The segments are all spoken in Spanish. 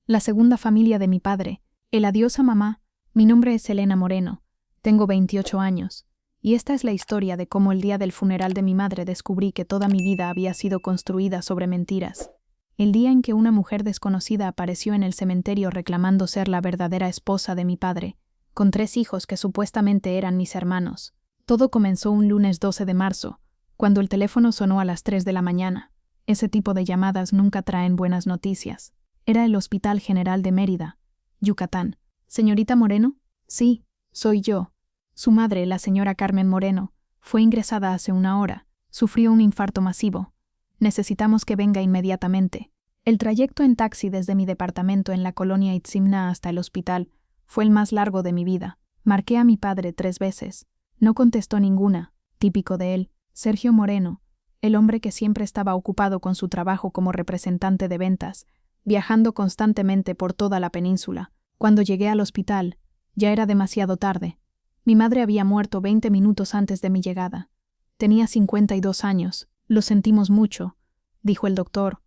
la segunda familia de mi padre. El adiós a mamá. Mi nombre es Elena Moreno. Tengo 28 años. Y esta es la historia de cómo el día del funeral de mi madre descubrí que toda mi vida había sido construida sobre mentiras. El día en que una mujer desconocida apareció en el cementerio reclamando ser la verdadera esposa de mi padre, con 3 hijos que supuestamente eran mis hermanos. Todo comenzó un lunes 12 de marzo, cuando el teléfono sonó a las 3 de la mañana. Ese tipo de llamadas nunca traen buenas noticias. Era el Hospital General de Mérida, Yucatán. ¿Señorita Moreno? Sí, soy yo. Su madre, la señora Carmen Moreno, fue ingresada hace una hora. Sufrió un infarto masivo. Necesitamos que venga inmediatamente. El trayecto en taxi desde mi departamento en la colonia Itzimna hasta el hospital fue el más largo de mi vida. Marqué a mi padre 3 veces. No contestó ninguna. Típico de él, Sergio Moreno, el hombre que siempre estaba ocupado con su trabajo como representante de ventas, viajando constantemente por toda la península. Cuando llegué al hospital, ya era demasiado tarde. Mi madre había muerto 20 minutos antes de mi llegada. Tenía 52 años. Lo sentimos mucho, dijo el doctor,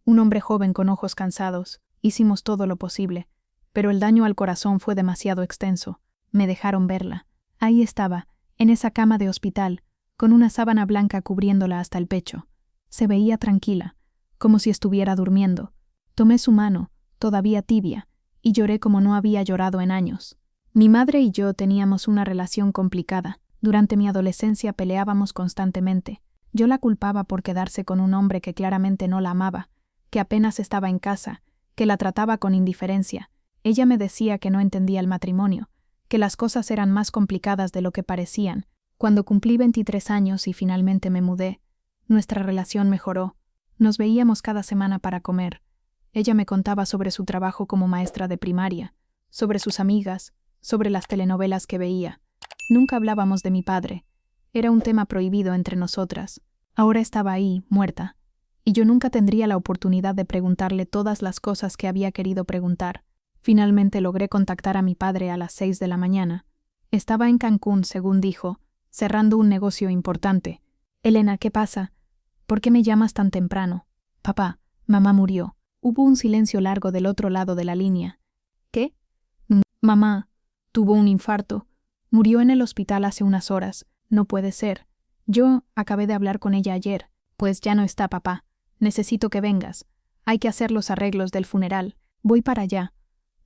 un hombre joven con ojos cansados. Hicimos todo lo posible, pero el daño al corazón fue demasiado extenso. Me dejaron verla. Ahí estaba, en esa cama de hospital, con una sábana blanca cubriéndola hasta el pecho. Se veía tranquila, como si estuviera durmiendo. Tomé su mano, todavía tibia, y lloré como no había llorado en años. Mi madre y yo teníamos una relación complicada. Durante mi adolescencia peleábamos constantemente. Yo la culpaba por quedarse con un hombre que claramente no la amaba, que apenas estaba en casa, que la trataba con indiferencia. Ella me decía que no entendía el matrimonio, que las cosas eran más complicadas de lo que parecían. Cuando cumplí 23 años y finalmente me mudé, nuestra relación mejoró. Nos veíamos cada semana para comer. Ella me contaba sobre su trabajo como maestra de primaria, sobre sus amigas, sobre las telenovelas que veía. Nunca hablábamos de mi padre. Era un tema prohibido entre nosotras. Ahora estaba ahí, muerta, y yo nunca tendría la oportunidad de preguntarle todas las cosas que había querido preguntar. Finalmente logré contactar a mi padre a las 6 de la mañana. Estaba en Cancún, según dijo, cerrando un negocio importante. Elena, ¿qué pasa? ¿Por qué me llamas tan temprano? Papá, mamá murió. Hubo un silencio largo del otro lado de la línea. ¿Qué? Mamá tuvo un infarto. Murió en el hospital hace unas horas. No puede ser. Yo acabé de hablar con ella ayer. Pues ya no está, papá. Necesito que vengas. Hay que hacer los arreglos del funeral. Voy para allá.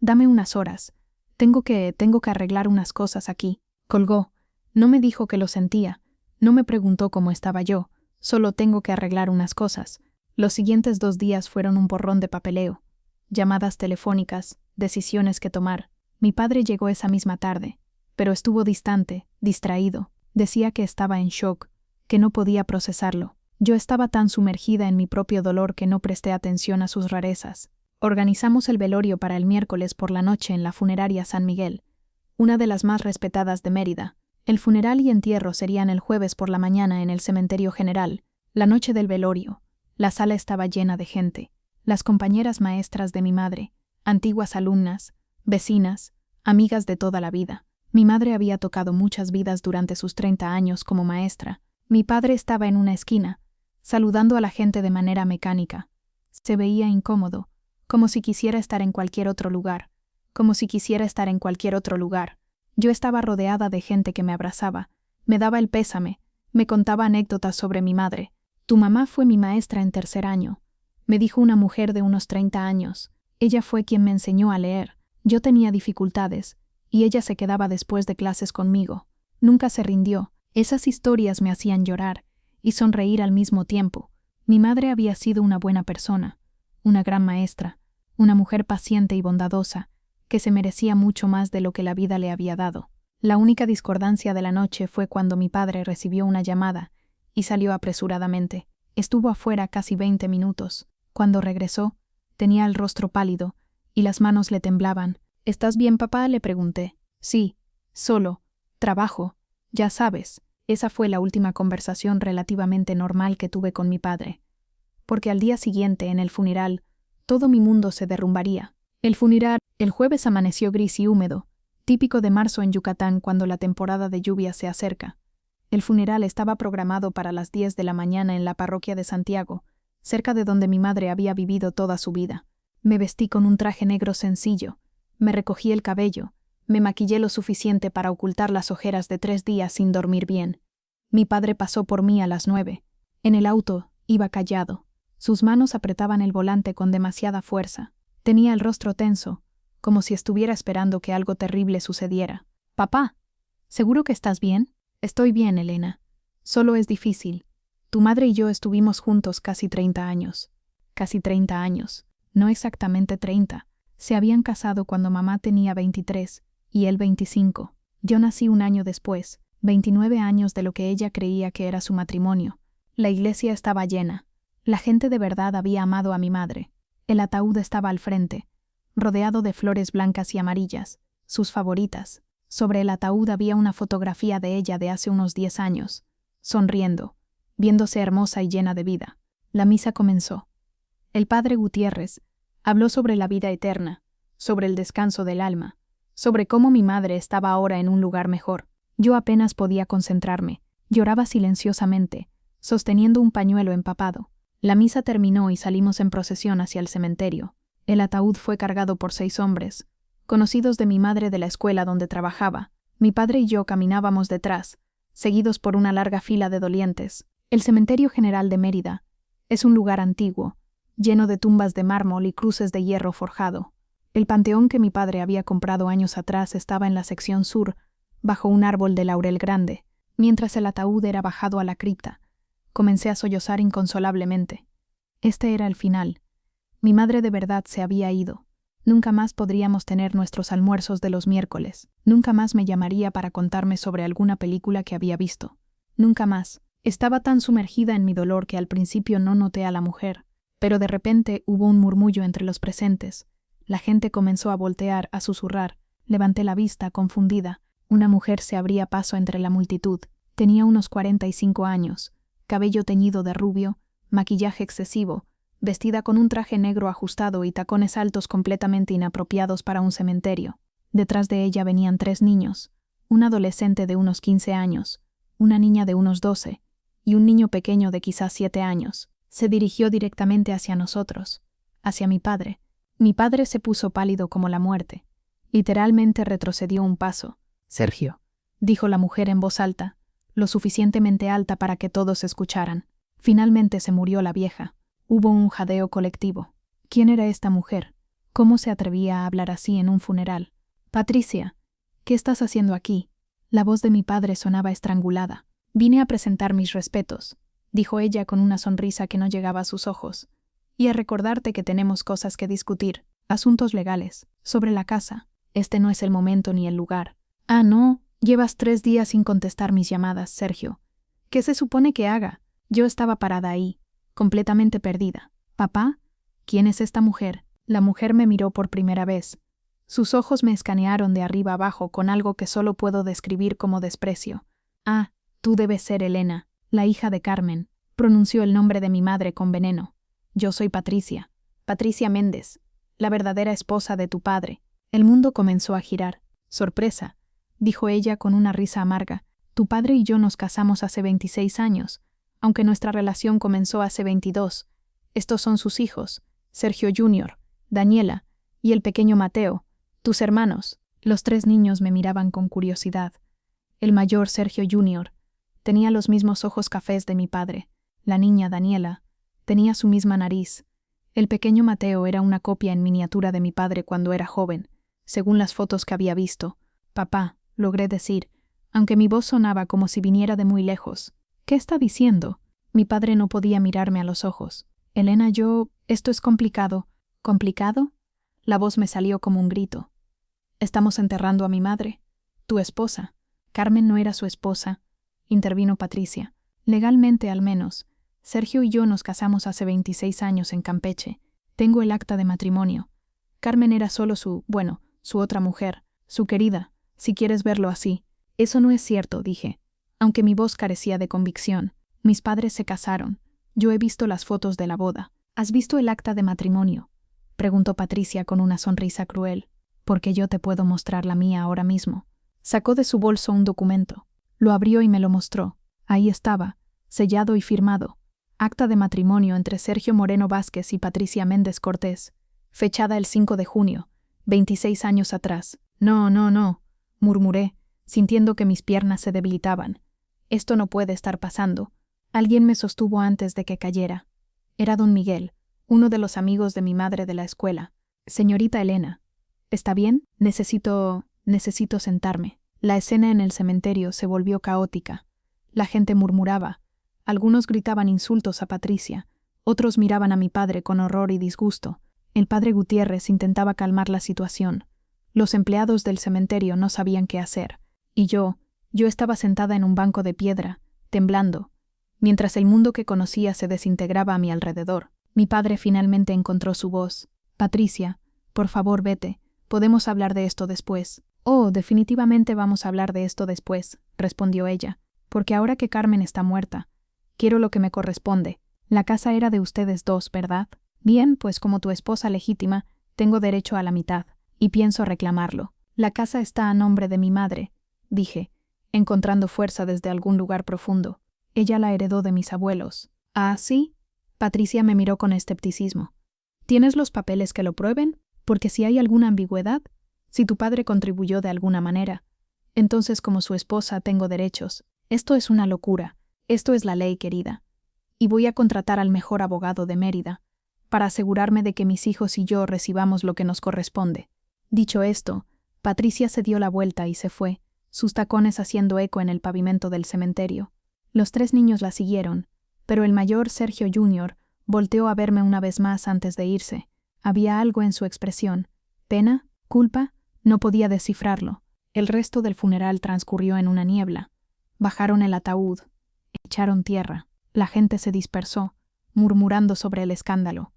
Dame unas horas. Tengo que arreglar unas cosas aquí. Colgó. No me dijo que lo sentía. No me preguntó cómo estaba yo. Solo tengo que arreglar unas cosas. Los siguientes 2 días fueron un borrón de papeleo. Llamadas telefónicas, decisiones que tomar. Mi padre llegó esa misma tarde, pero estuvo distante, distraído. Decía que estaba en shock, que no podía procesarlo. Yo estaba tan sumergida en mi propio dolor que no presté atención a sus rarezas. Organizamos el velorio para el miércoles por la noche en la funeraria San Miguel, una de las más respetadas de Mérida. El funeral y entierro serían el jueves por la mañana en el cementerio general, la noche del velorio. La sala estaba llena de gente. Las compañeras maestras de mi madre, antiguas alumnas, vecinas, amigas de toda la vida. Mi madre había tocado muchas vidas durante sus 30 años como maestra. Mi padre estaba en una esquina, saludando a la gente de manera mecánica. Se veía incómodo, como si quisiera estar en cualquier otro lugar, Yo estaba rodeada de gente que me abrazaba, me daba el pésame, me contaba anécdotas sobre mi madre. Tu mamá fue mi maestra en 3er año, me dijo una mujer de unos 30 años. Ella fue quien me enseñó a leer. Yo tenía dificultades, y ella se quedaba después de clases conmigo. Nunca se rindió. Esas historias me hacían llorar y sonreír al mismo tiempo. Mi madre había sido una buena persona, una gran maestra, una mujer paciente y bondadosa, que se merecía mucho más de lo que la vida le había dado. La única discordancia de la noche fue cuando mi padre recibió una llamada y salió apresuradamente. Estuvo afuera casi 20 minutos. Cuando regresó, tenía el rostro pálido y las manos le temblaban. ¿Estás bien, papá?, le pregunté. Sí, solo. Trabajo. Ya sabes. Esa fue la última conversación relativamente normal que tuve con mi padre. Porque al día siguiente, en el funeral, todo mi mundo se derrumbaría. El jueves amaneció gris y húmedo, típico de marzo en Yucatán cuando la temporada de lluvia se acerca. El funeral estaba programado para las 10 de la mañana en la parroquia de Santiago, cerca de donde mi madre había vivido toda su vida. Me vestí con un traje negro sencillo, me recogí el cabello, me maquillé lo suficiente para ocultar las ojeras de 3 días sin dormir bien. Mi padre pasó por mí a las 9. En el auto, iba callado. Sus manos apretaban el volante con demasiada fuerza. Tenía el rostro tenso, como si estuviera esperando que algo terrible sucediera. «Papá, ¿seguro que estás bien?» «Estoy bien, Elena. Solo es difícil. Tu madre y yo estuvimos juntos casi 30 años». Casi 30 años. No exactamente 30. Se habían casado cuando mamá tenía 23 y él 25. Yo nací un año después, 29 años de lo que ella creía que era su matrimonio. La iglesia estaba llena. La gente de verdad había amado a mi madre. El ataúd estaba al frente, rodeado de flores blancas y amarillas, sus favoritas. Sobre el ataúd había una fotografía de ella de hace unos 10 años, sonriendo, viéndose hermosa y llena de vida. La misa comenzó. El padre Gutiérrez habló sobre la vida eterna, sobre el descanso del alma, sobre cómo mi madre estaba ahora en un lugar mejor. Yo apenas podía concentrarme, lloraba silenciosamente, sosteniendo un pañuelo empapado. La misa terminó y salimos en procesión hacia el cementerio. El ataúd fue cargado por 6 hombres, conocidos de mi madre de la escuela donde trabajaba. Mi padre y yo caminábamos detrás, seguidos por una larga fila de dolientes. El Cementerio General de Mérida es un lugar antiguo, lleno de tumbas de mármol y cruces de hierro forjado. El panteón que mi padre había comprado años atrás estaba en la sección sur, bajo un árbol de laurel grande. Mientras el ataúd era bajado a la cripta, comencé a sollozar inconsolablemente. Este era el final. Mi madre de verdad se había ido. Nunca más podríamos tener nuestros almuerzos de los miércoles. Nunca más me llamaría para contarme sobre alguna película que había visto. Nunca más. Estaba tan sumergida en mi dolor que al principio no noté a la mujer. Pero de repente hubo un murmullo entre los presentes. La gente comenzó a voltear, a susurrar. Levanté la vista, confundida. Una mujer se abría paso entre la multitud. Tenía unos 45 años, cabello teñido de rubio, maquillaje excesivo, vestida con un traje negro ajustado y tacones altos completamente inapropiados para un cementerio. Detrás de ella venían 3 niños, un adolescente de unos 15 años, una niña de unos 12 y un niño pequeño de quizás 7 años. Se dirigió directamente hacia nosotros, hacia mi padre. Mi padre se puso pálido como la muerte. Literalmente retrocedió un paso. Sergio, Dijo la mujer en voz alta, lo suficientemente alta para que todos escucharan. Finalmente se murió la vieja. Hubo un jadeo colectivo. ¿Quién era esta mujer? ¿Cómo se atrevía a hablar así en un funeral? Patricia, ¿qué estás haciendo aquí? La voz de mi padre sonaba estrangulada. Vine a presentar mis respetos, dijo ella con una sonrisa que no llegaba a sus ojos, y a recordarte que tenemos cosas que discutir, asuntos legales, sobre la casa. Este no es el momento ni el lugar. Ah, no, llevas 3 días sin contestar mis llamadas, Sergio. ¿Qué se supone que haga? Yo estaba parada ahí, completamente perdida. ¿Papá? ¿Quién es esta mujer? La mujer me miró por primera vez. Sus ojos me escanearon de arriba abajo con algo que solo puedo describir como desprecio. Ah, tú debes ser Elena, la hija de Carmen. Pronunció el nombre de mi madre con veneno. Yo soy Patricia. Patricia Méndez, la verdadera esposa de tu padre. El mundo comenzó a girar. Sorpresa, dijo ella con una risa amarga. Tu padre y yo nos casamos hace 26 años, aunque nuestra relación comenzó hace 22. Estos son sus hijos, Sergio Jr., Daniela y el pequeño Mateo, tus hermanos. Los 3 niños me miraban con curiosidad. El mayor, Sergio Jr., tenía los mismos ojos cafés de mi padre. La niña, Daniela, tenía su misma nariz. El pequeño Mateo era una copia en miniatura de mi padre cuando era joven, según las fotos que había visto. Papá, logré decir, aunque mi voz sonaba como si viniera de muy lejos. ¿Qué está diciendo? Mi padre no podía mirarme a los ojos. Elena, esto es complicado. ¿Complicado? La voz me salió como un grito. Estamos enterrando a mi madre, tu esposa. Carmen no era su esposa, intervino Patricia. Legalmente, al menos. Sergio y yo nos casamos hace 26 años en Campeche. Tengo el acta de matrimonio. Carmen era solo su otra mujer, su querida, si quieres verlo así. Eso no es cierto, dije, aunque mi voz carecía de convicción. Mis padres se casaron. Yo he visto las fotos de la boda. ¿Has visto el acta de matrimonio?, preguntó Patricia con una sonrisa cruel. Porque yo te puedo mostrar la mía ahora mismo. Sacó de su bolso un documento. Lo abrió y me lo mostró. Ahí estaba, sellado y firmado. Acta de matrimonio entre Sergio Moreno Vázquez y Patricia Méndez Cortés, fechada el 5 de junio, 26 años atrás. No, no, no, murmuré, sintiendo que mis piernas se debilitaban. Esto no puede estar pasando. Alguien me sostuvo antes de que cayera. Era don Miguel, uno de los amigos de mi madre de la escuela. Señorita Elena, ¿está bien? Necesito sentarme. La escena en el cementerio se volvió caótica. La gente murmuraba. Algunos gritaban insultos a Patricia. Otros miraban a mi padre con horror y disgusto. El padre Gutiérrez intentaba calmar la situación. Los empleados del cementerio no sabían qué hacer. Y yo estaba sentada en un banco de piedra, temblando, mientras el mundo que conocía se desintegraba a mi alrededor. Mi padre finalmente encontró su voz. Patricia, por favor vete. Podemos hablar de esto después. Oh, definitivamente vamos a hablar de esto después, respondió ella, porque ahora que Carmen está muerta, quiero lo que me corresponde. La casa era de ustedes dos, ¿verdad? Bien, pues como tu esposa legítima, tengo derecho a la mitad, y pienso reclamarlo. La casa está a nombre de mi madre, dije, encontrando fuerza desde algún lugar profundo. Ella la heredó de mis abuelos. ¿Ah, sí? Patricia me miró con escepticismo. ¿Tienes los papeles que lo prueben? Porque si hay alguna ambigüedad, si tu padre contribuyó de alguna manera, entonces como su esposa tengo derechos. Esto es una locura. Esto es la ley, querida. Y voy a contratar al mejor abogado de Mérida, para asegurarme de que mis hijos y yo recibamos lo que nos corresponde. Dicho esto, Patricia se dio la vuelta y se fue, sus tacones haciendo eco en el pavimento del cementerio. Los 3 niños la siguieron, pero el mayor, Sergio Jr., volteó a verme una vez más antes de irse. Había algo en su expresión. ¿Pena? ¿Culpa? No podía descifrarlo. El resto del funeral transcurrió en una niebla. Bajaron el ataúd, echaron tierra. La gente se dispersó, murmurando sobre el escándalo.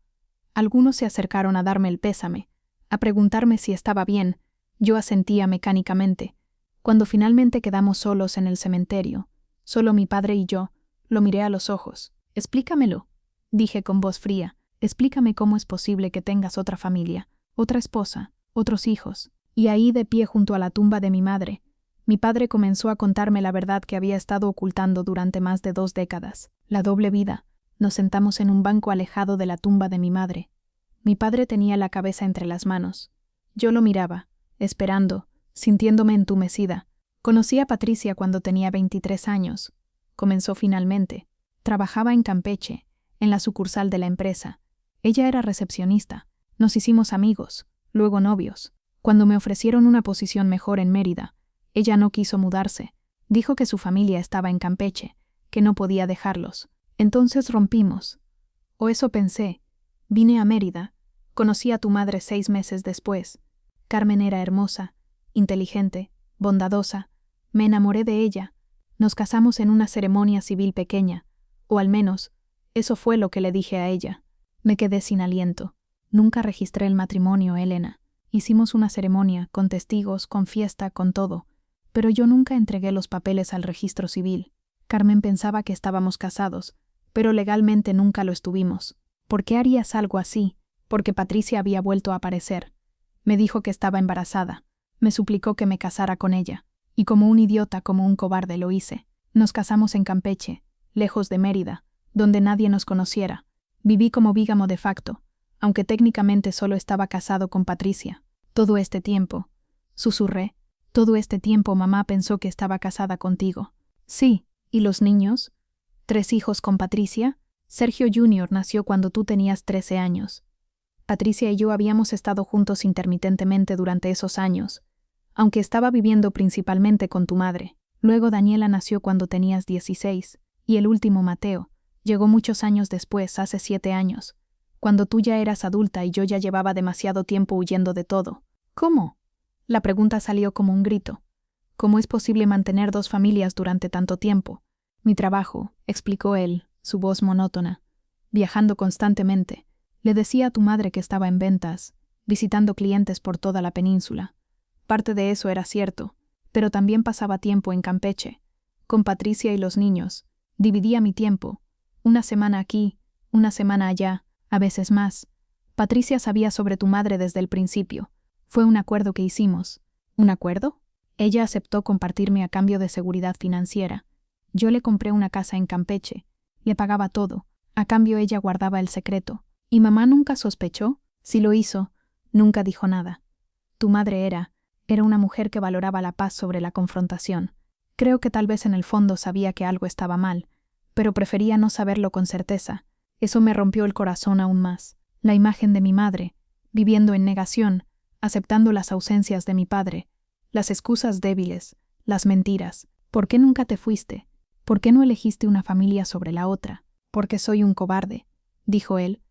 Algunos se acercaron a darme el pésame, a preguntarme si estaba bien. Yo asentía mecánicamente. Cuando finalmente quedamos solos en el cementerio, solo mi padre y yo, lo miré a los ojos. Explícamelo, dije con voz fría. Explícame cómo es posible que tengas otra familia, otra esposa, otros hijos. Y ahí, de pie junto a la tumba de mi madre, mi padre comenzó a contarme la verdad que había estado ocultando durante más de 2 décadas. La doble vida. Nos sentamos en un banco alejado de la tumba de mi madre. Mi padre tenía la cabeza entre las manos. Yo lo miraba, esperando, sintiéndome entumecida. Conocí a Patricia cuando tenía 23 años. Comenzó finalmente. Trabajaba en Campeche, en la sucursal de la empresa. Ella era recepcionista. Nos hicimos amigos, luego novios. Cuando me ofrecieron una posición mejor en Mérida, ella no quiso mudarse. Dijo que su familia estaba en Campeche, que no podía dejarlos. Entonces rompimos. O eso pensé. Vine a Mérida. Conocí a tu madre 6 meses después. Carmen era hermosa, inteligente, bondadosa. Me enamoré de ella. Nos casamos en una ceremonia civil pequeña, o al menos, eso fue lo que le dije a ella. Me quedé sin aliento. Nunca registré el matrimonio, Elena. Hicimos una ceremonia, con testigos, con fiesta, con todo. Pero yo nunca entregué los papeles al registro civil. Carmen pensaba que estábamos casados, pero legalmente nunca lo estuvimos. ¿Por qué harías algo así? Porque Patricia había vuelto a aparecer. Me dijo que estaba embarazada. Me suplicó que me casara con ella. Y como un idiota, como un cobarde, lo hice. Nos casamos en Campeche, lejos de Mérida, donde nadie nos conociera. Viví como bígamo de facto, aunque técnicamente solo estaba casado con Patricia. Todo este tiempo, susurré, todo este tiempo mamá pensó que estaba casada contigo. Sí, ¿y los niños? 3 hijos con Patricia. Sergio Jr. nació cuando tú tenías 13 años. Patricia y yo habíamos estado juntos intermitentemente durante esos años, aunque estaba viviendo principalmente con tu madre. Luego Daniela nació cuando tenías 16, y el último, Mateo, llegó muchos años después, hace 7 años, cuando tú ya eras adulta y yo ya llevaba demasiado tiempo huyendo de todo. ¿Cómo? La pregunta salió como un grito. ¿Cómo es posible mantener 2 familias durante tanto tiempo? Mi trabajo, explicó él, su voz monótona. Viajando constantemente. Le decía a tu madre que estaba en ventas, visitando clientes por toda la península. Parte de eso era cierto, pero también pasaba tiempo en Campeche, con Patricia y los niños. Dividía mi tiempo. Una semana aquí, una semana allá, a veces más. Patricia sabía sobre tu madre desde el principio. Fue un acuerdo que hicimos. ¿Un acuerdo? Ella aceptó compartirme a cambio de seguridad financiera. Yo le compré una casa en Campeche. Le pagaba todo. A cambio ella guardaba el secreto. ¿Y mamá nunca sospechó? Si lo hizo, nunca dijo nada. Tu madre era una mujer que valoraba la paz sobre la confrontación. Creo que tal vez en el fondo sabía que algo estaba mal, pero prefería no saberlo con certeza. Eso me rompió el corazón aún más. La imagen de mi madre, viviendo en negación, aceptando las ausencias de mi padre, las excusas débiles, las mentiras. ¿Por qué nunca te fuiste? ¿Por qué no elegiste una familia sobre la otra? Porque soy un cobarde, dijo él,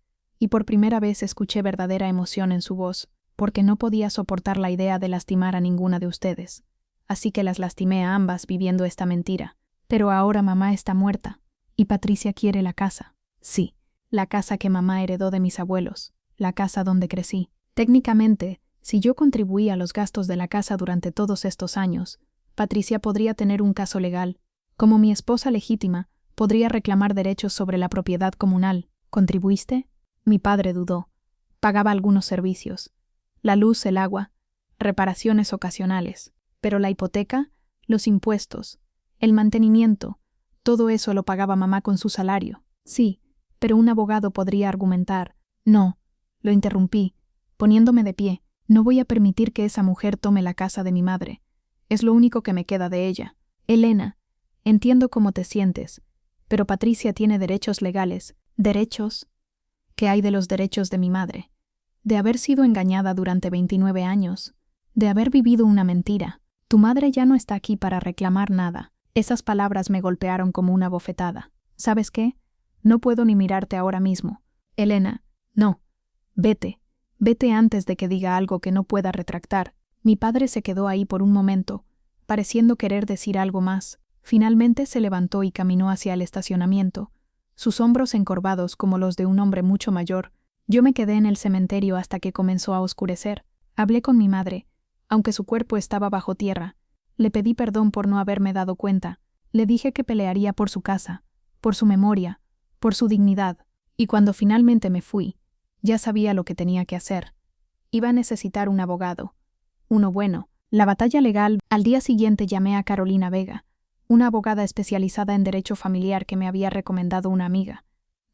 y por primera vez escuché verdadera emoción en su voz, porque no podía soportar la idea de lastimar a ninguna de ustedes. Así que las lastimé a ambas viviendo esta mentira. Pero ahora mamá está muerta, y Patricia quiere la casa. Sí, la casa que mamá heredó de mis abuelos, la casa donde crecí. Técnicamente, si yo contribuí a los gastos de la casa durante todos estos años, Patricia podría tener un caso legal. Como mi esposa legítima, podría reclamar derechos sobre la propiedad comunal. ¿Contribuiste? Mi padre dudó. Pagaba algunos servicios. La luz, el agua, reparaciones ocasionales. Pero la hipoteca, los impuestos, el mantenimiento, todo eso lo pagaba mamá con su salario. Sí, pero un abogado podría argumentar. No, lo interrumpí, poniéndome de pie. No voy a permitir que esa mujer tome la casa de mi madre. Es lo único que me queda de ella. Elena, entiendo cómo te sientes, pero Patricia tiene derechos legales. ¿Derechos? ¿Qué hay de los derechos de mi madre? De haber sido engañada durante 29 años, de haber vivido una mentira. Tu madre ya no está aquí para reclamar nada. Esas palabras me golpearon como una bofetada. ¿Sabes qué? No puedo ni mirarte ahora mismo. Elena, no. Vete. Vete antes de que diga algo que no pueda retractar. Mi padre se quedó ahí por un momento, pareciendo querer decir algo más. Finalmente se levantó y caminó hacia el estacionamiento, sus hombros encorvados como los de un hombre mucho mayor. Yo me quedé en el cementerio hasta que comenzó a oscurecer. Hablé con mi madre, aunque su cuerpo estaba bajo tierra. Le pedí perdón por no haberme dado cuenta. Le dije que pelearía por su casa, por su memoria, por su dignidad. Y cuando finalmente me fui, ya sabía lo que tenía que hacer. Iba a necesitar un abogado. Uno bueno. La batalla legal. Al día siguiente llamé a Carolina Vega, una abogada especializada en derecho familiar que me había recomendado una amiga.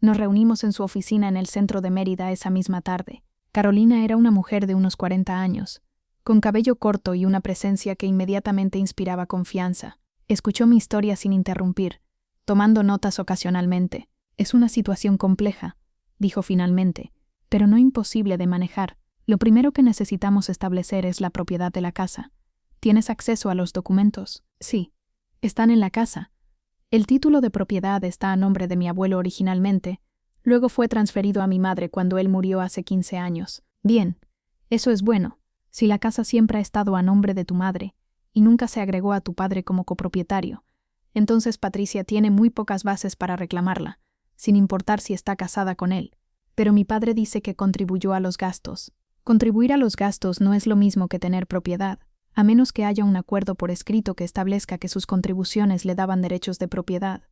Nos reunimos en su oficina en el centro de Mérida esa misma tarde. Carolina era una mujer de unos 40 años, con cabello corto y una presencia que inmediatamente inspiraba confianza. Escuchó mi historia sin interrumpir, tomando notas ocasionalmente. Es una situación compleja, dijo finalmente, pero no imposible de manejar. Lo primero que necesitamos establecer es la propiedad de la casa. ¿Tienes acceso a los documentos? Sí, están en la casa. El título de propiedad está a nombre de mi abuelo originalmente, luego fue transferido a mi madre cuando él murió hace 15 años. Bien, eso es bueno. Si la casa siempre ha estado a nombre de tu madre y nunca se agregó a tu padre como copropietario, entonces Patricia tiene muy pocas bases para reclamarla, sin importar si está casada con él. Pero mi padre dice que contribuyó a los gastos. Contribuir a los gastos no es lo mismo que tener propiedad, a menos que haya un acuerdo por escrito que establezca que sus contribuciones le daban derechos de propiedad.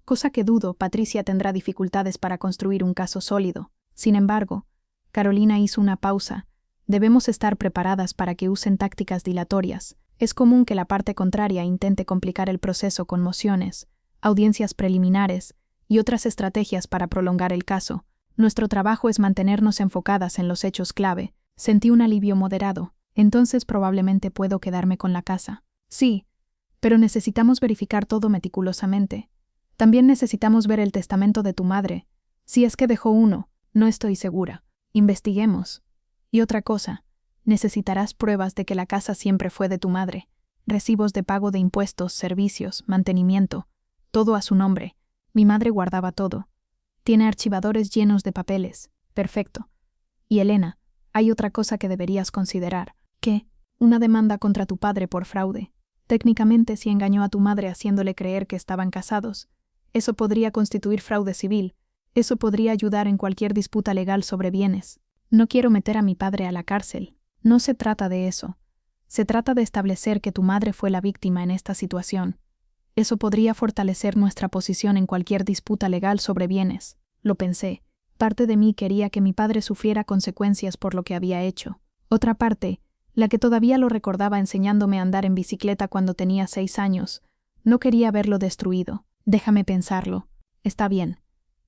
Cosa que dudo, Patricia tendrá dificultades para construir un caso sólido. Sin embargo, Carolina hizo una pausa. Debemos estar preparadas para que usen tácticas dilatorias. Es común que la parte contraria intente complicar el proceso con mociones, audiencias preliminares y otras estrategias para prolongar el caso. Nuestro trabajo es mantenernos enfocadas en los hechos clave. Sentí un alivio moderado. Entonces probablemente puedo quedarme con la casa. Sí, pero necesitamos verificar todo meticulosamente. También necesitamos ver el testamento de tu madre. Si es que dejó uno, no estoy segura. Investiguemos. Y otra cosa, necesitarás pruebas de que la casa siempre fue de tu madre. Recibos de pago de impuestos, servicios, mantenimiento, todo a su nombre. Mi madre guardaba todo. Tiene archivadores llenos de papeles. Perfecto. Y Elena, hay otra cosa que deberías considerar. ¿Qué? Una demanda contra tu padre por fraude. Técnicamente, si engañó a tu madre haciéndole creer que estaban casados, eso podría constituir fraude civil. Eso podría ayudar en cualquier disputa legal sobre bienes. No quiero meter a mi padre a la cárcel. No se trata de eso. Se trata de establecer que tu madre fue la víctima en esta situación. Eso podría fortalecer nuestra posición en cualquier disputa legal sobre bienes. Lo pensé. Parte de mí quería que mi padre sufriera consecuencias por lo que había hecho. Otra parte, la que todavía lo recordaba enseñándome a andar en bicicleta cuando tenía 6 años, no quería verlo destruido. Déjame pensarlo. Está bien.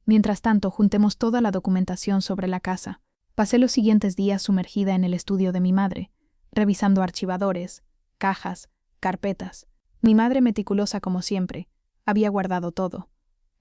Mientras tanto, juntemos toda la documentación sobre la casa. Pasé los siguientes días sumergida en el estudio de mi madre, revisando archivadores, cajas, carpetas. Mi madre, meticulosa como siempre, había guardado todo.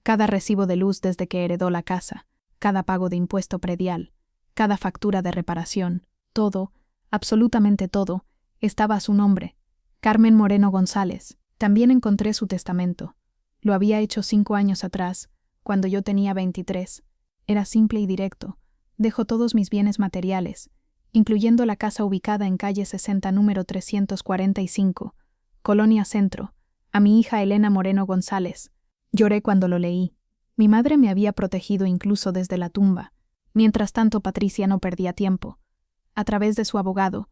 Cada recibo de luz desde que heredó la casa, cada pago de impuesto predial, cada factura de reparación, todo, absolutamente todo, estaba a su nombre, Carmen Moreno González. También encontré su testamento. Lo había hecho 5 años atrás, cuando yo tenía 23. Era simple y directo. Dejo todos mis bienes materiales, incluyendo la casa ubicada en calle 60 número 345, Colonia Centro, a mi hija Elena Moreno González. Lloré cuando lo leí. Mi madre me había protegido incluso desde la tumba. Mientras tanto, Patricia no perdía tiempo. A través de su abogado,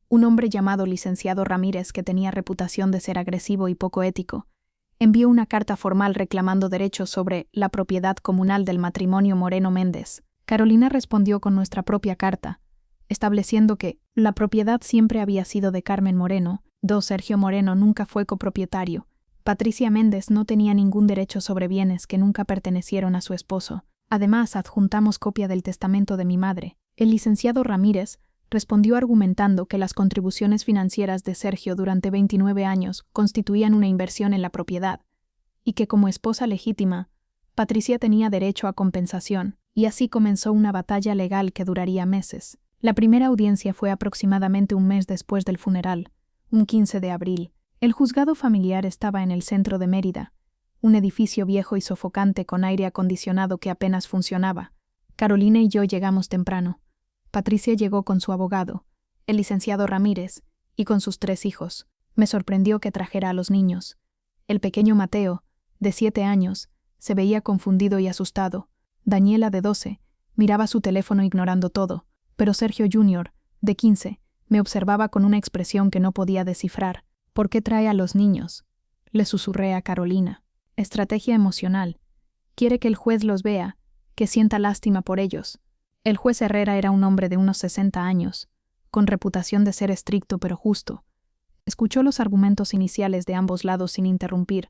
un hombre llamado licenciado Ramírez, que tenía reputación de ser agresivo y poco ético, envió una carta formal reclamando derechos sobre la propiedad comunal del matrimonio Moreno Méndez. Carolina respondió con nuestra propia carta, estableciendo que la propiedad siempre había sido de Carmen Moreno, Sergio Moreno nunca fue copropietario. Patricia Méndez no tenía ningún derecho sobre bienes que nunca pertenecieron a su esposo. Además, adjuntamos copia del testamento de mi madre. El licenciado Ramírez respondió argumentando que las contribuciones financieras de Sergio durante 29 años constituían una inversión en la propiedad, y que como esposa legítima, Patricia tenía derecho a compensación, y así comenzó una batalla legal que duraría meses. La primera audiencia fue aproximadamente un mes después del funeral, un 15 de abril. El juzgado familiar estaba en el centro de Mérida, un edificio viejo y sofocante con aire acondicionado que apenas funcionaba. Carolina y yo llegamos temprano. Patricia llegó con su abogado, el licenciado Ramírez, y con sus 3 hijos. Me sorprendió que trajera a los niños. El pequeño Mateo, de 7 años, se veía confundido y asustado. Daniela, de 12, miraba su teléfono ignorando todo, pero Sergio Jr., de 15, me observaba con una expresión que no podía descifrar. ¿Por qué trae a los niños?, le susurré a Carolina. Estrategia emocional. Quiere que el juez los vea, que sienta lástima por ellos. El juez Herrera era un hombre de unos 60 años, con reputación de ser estricto pero justo. Escuchó los argumentos iniciales de ambos lados sin interrumpir.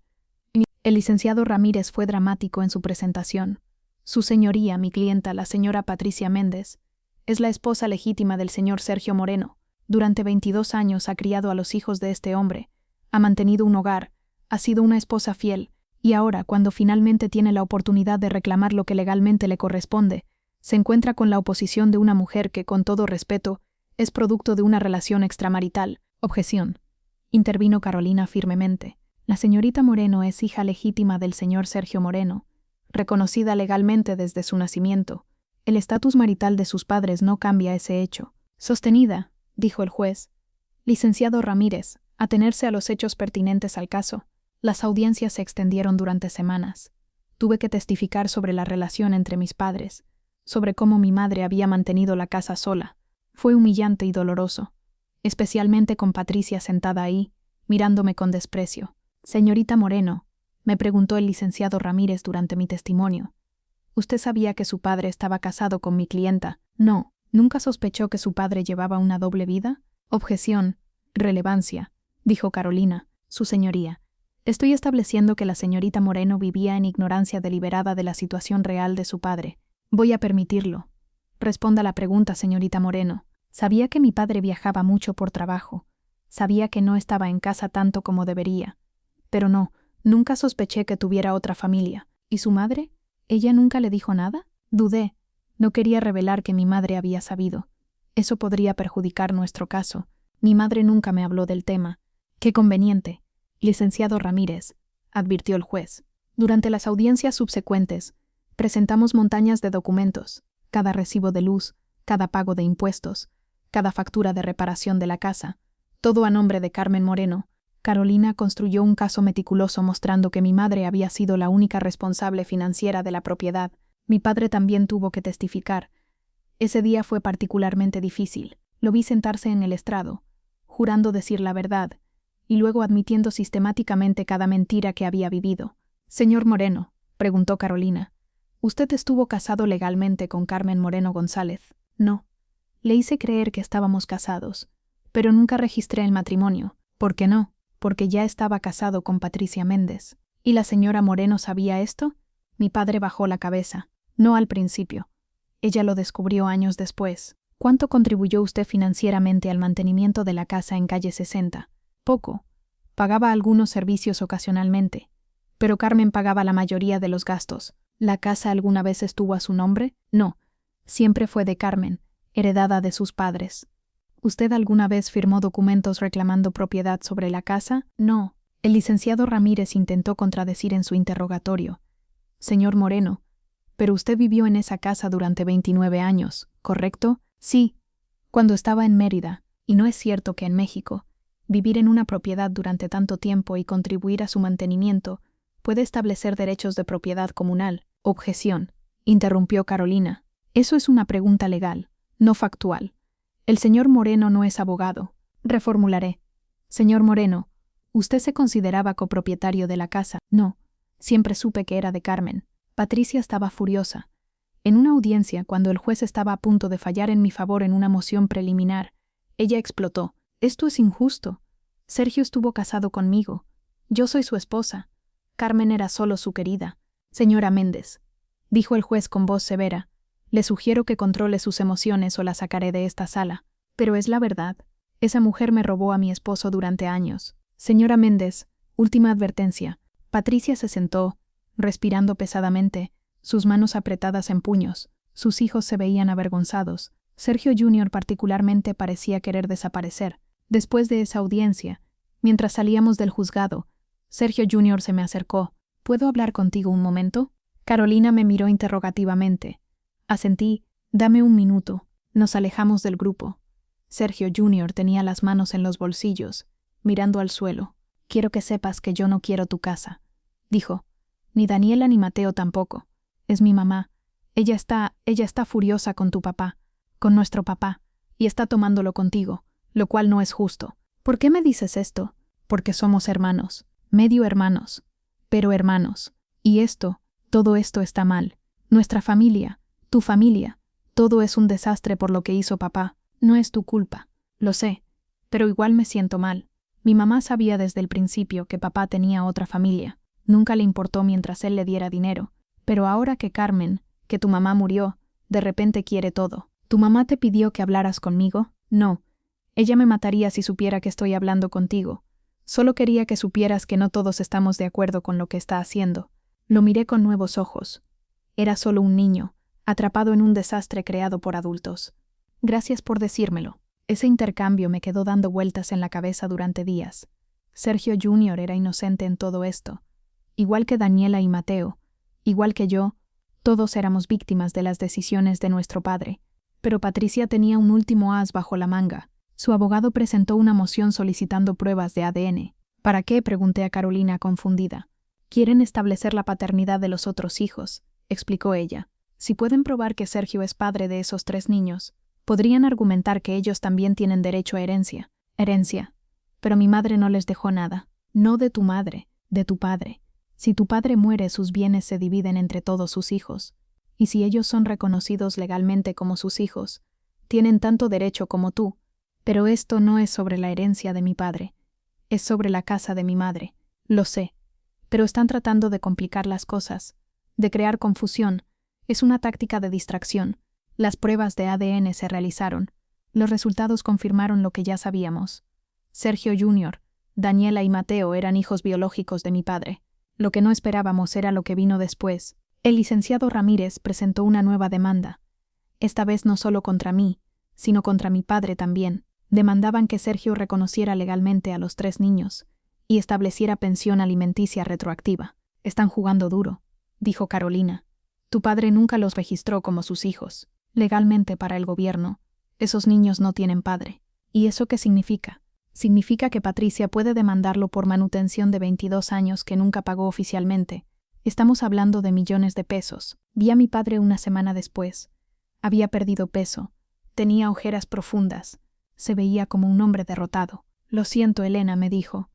El licenciado Ramírez fue dramático en su presentación. Su señoría, mi clienta, la señora Patricia Méndez, es la esposa legítima del señor Sergio Moreno. Durante 22 años ha criado a los hijos de este hombre, ha mantenido un hogar, ha sido una esposa fiel, y ahora, cuando finalmente tiene la oportunidad de reclamar lo que legalmente le corresponde, se encuentra con la oposición de una mujer que, con todo respeto, es producto de una relación extramarital. Objeción. Intervino Carolina firmemente. La señorita Moreno es hija legítima del señor Sergio Moreno, reconocida legalmente desde su nacimiento. El estatus marital de sus padres no cambia ese hecho. Sostenida, dijo el juez. Licenciado Ramírez, atenerse a los hechos pertinentes al caso. Las audiencias se extendieron durante semanas. Tuve que testificar sobre la relación entre mis padres, sobre cómo mi madre había mantenido la casa sola. Fue humillante y doloroso, especialmente con Patricia sentada ahí, mirándome con desprecio. Señorita Moreno, me preguntó el licenciado Ramírez durante mi testimonio, ¿usted sabía que su padre estaba casado con mi clienta? No. ¿Nunca sospechó que su padre llevaba una doble vida? Objeción. Relevancia, dijo Carolina. Su señoría. Estoy estableciendo que la señorita Moreno vivía en ignorancia deliberada de la situación real de su padre. Voy a permitirlo. Responda la pregunta, señorita Moreno. Sabía que mi padre viajaba mucho por trabajo. Sabía que no estaba en casa tanto como debería. Pero no, nunca sospeché que tuviera otra familia. ¿Y su madre? ¿Ella nunca le dijo nada? Dudé. No quería revelar que mi madre había sabido. Eso podría perjudicar nuestro caso. Mi madre nunca me habló del tema. ¡Qué conveniente! Licenciado Ramírez, advirtió el juez. Durante las audiencias subsecuentes, presentamos montañas de documentos, cada recibo de luz, cada pago de impuestos, cada factura de reparación de la casa, todo a nombre de Carmen Moreno. Carolina construyó un caso meticuloso mostrando que mi madre había sido la única responsable financiera de la propiedad. Mi padre también tuvo que testificar. Ese día fue particularmente difícil. Lo vi sentarse en el estrado, jurando decir la verdad, y luego admitiendo sistemáticamente cada mentira que había vivido. Señor Moreno, preguntó Carolina, ¿usted estuvo casado legalmente con Carmen Moreno González? No. Le hice creer que estábamos casados, pero nunca registré el matrimonio. ¿Por qué no? Porque ya estaba casado con Patricia Méndez. ¿Y la señora Moreno sabía esto? Mi padre bajó la cabeza. No al principio. Ella lo descubrió años después. ¿Cuánto contribuyó usted financieramente al mantenimiento de la casa en calle 60? Poco. Pagaba algunos servicios ocasionalmente. Pero Carmen pagaba la mayoría de los gastos. ¿La casa alguna vez estuvo a su nombre? No. Siempre fue de Carmen, heredada de sus padres. ¿Usted alguna vez firmó documentos reclamando propiedad sobre la casa? No. El licenciado Ramírez intentó contradecir en su interrogatorio. Señor Moreno, pero usted vivió en esa casa durante 29 años, ¿correcto? Sí, cuando estaba en Mérida, y no es cierto que en México, vivir en una propiedad durante tanto tiempo y contribuir a su mantenimiento puede establecer derechos de propiedad comunal. Objeción, interrumpió Carolina. Eso es una pregunta legal, no factual. El señor Moreno no es abogado. Reformularé. Señor Moreno, ¿usted se consideraba copropietario de la casa? No. Siempre supe que era de Carmen. Patricia estaba furiosa. En una audiencia, cuando el juez estaba a punto de fallar en mi favor en una moción preliminar, ella explotó. Esto es injusto. Sergio estuvo casado conmigo. Yo soy su esposa. Carmen era solo su querida. Señora Méndez, dijo el juez con voz severa, le sugiero que controle sus emociones o la sacaré de esta sala. Pero es la verdad. Esa mujer me robó a mi esposo durante años. Señora Méndez, última advertencia. Patricia se sentó, respirando pesadamente, sus manos apretadas en puños. Sus hijos se veían avergonzados. Sergio Jr. particularmente parecía querer desaparecer. Después de esa audiencia, mientras salíamos del juzgado, Sergio Jr. se me acercó. ¿Puedo hablar contigo un momento? Carolina me miró interrogativamente. Asentí. Dame un minuto. Nos alejamos del grupo. Sergio Jr. tenía las manos en los bolsillos, mirando al suelo. Quiero que sepas que yo no quiero tu casa, dijo. Ni Daniela ni Mateo tampoco. Es mi mamá. Ella está furiosa con tu papá, con nuestro papá, y está tomándolo contigo, lo cual no es justo. ¿Por qué me dices esto? Porque somos hermanos, medio hermanos, pero hermanos. Y todo esto está mal. Nuestra familia, tu familia, todo es un desastre por lo que hizo papá. No es tu culpa, lo sé, pero igual me siento mal. Mi mamá sabía desde el principio que papá tenía otra familia. Nunca le importó mientras él le diera dinero. Pero ahora que Carmen, que tu mamá murió, de repente quiere todo. ¿Tu mamá te pidió que hablaras conmigo? No. Ella me mataría si supiera que estoy hablando contigo. Solo quería que supieras que no todos estamos de acuerdo con lo que está haciendo. Lo miré con nuevos ojos. Era solo un niño, atrapado en un desastre creado por adultos. Gracias por decírmelo. Ese intercambio me quedó dando vueltas en la cabeza durante días. Sergio Jr. era inocente en todo esto. Igual que Daniela y Mateo, igual que yo, todos éramos víctimas de las decisiones de nuestro padre. Pero Patricia tenía un último as bajo la manga. Su abogado presentó una moción solicitando pruebas de ADN. ¿Para qué?, pregunté a Carolina confundida. Quieren establecer la paternidad de los otros hijos, explicó ella. Si pueden probar que Sergio es padre de esos 3 niños, podrían argumentar que ellos también tienen derecho a herencia. Herencia. Pero mi madre no les dejó nada. No de tu madre, de tu padre. Si tu padre muere, sus bienes se dividen entre todos sus hijos. Y si ellos son reconocidos legalmente como sus hijos, tienen tanto derecho como tú. Pero esto no es sobre la herencia de mi padre. Es sobre la casa de mi madre. Lo sé. Pero están tratando de complicar las cosas, de crear confusión. Es una táctica de distracción. Las pruebas de ADN se realizaron. Los resultados confirmaron lo que ya sabíamos. Sergio Jr., Daniela y Mateo eran hijos biológicos de mi padre. Lo que no esperábamos era lo que vino después. El licenciado Ramírez presentó una nueva demanda. Esta vez no solo contra mí, sino contra mi padre también. Demandaban que Sergio reconociera legalmente a los 3 niños y estableciera pensión alimenticia retroactiva. Están jugando duro, dijo Carolina. Tu padre nunca los registró como sus hijos. Legalmente para el gobierno, esos niños no tienen padre. ¿Y eso qué significa? Significa que Patricia puede demandarlo por manutención de 22 años que nunca pagó oficialmente. Estamos hablando de millones de pesos. Vi a mi padre una semana después. Había perdido peso. Tenía ojeras profundas. Se veía como un hombre derrotado. Lo siento, Elena, me dijo.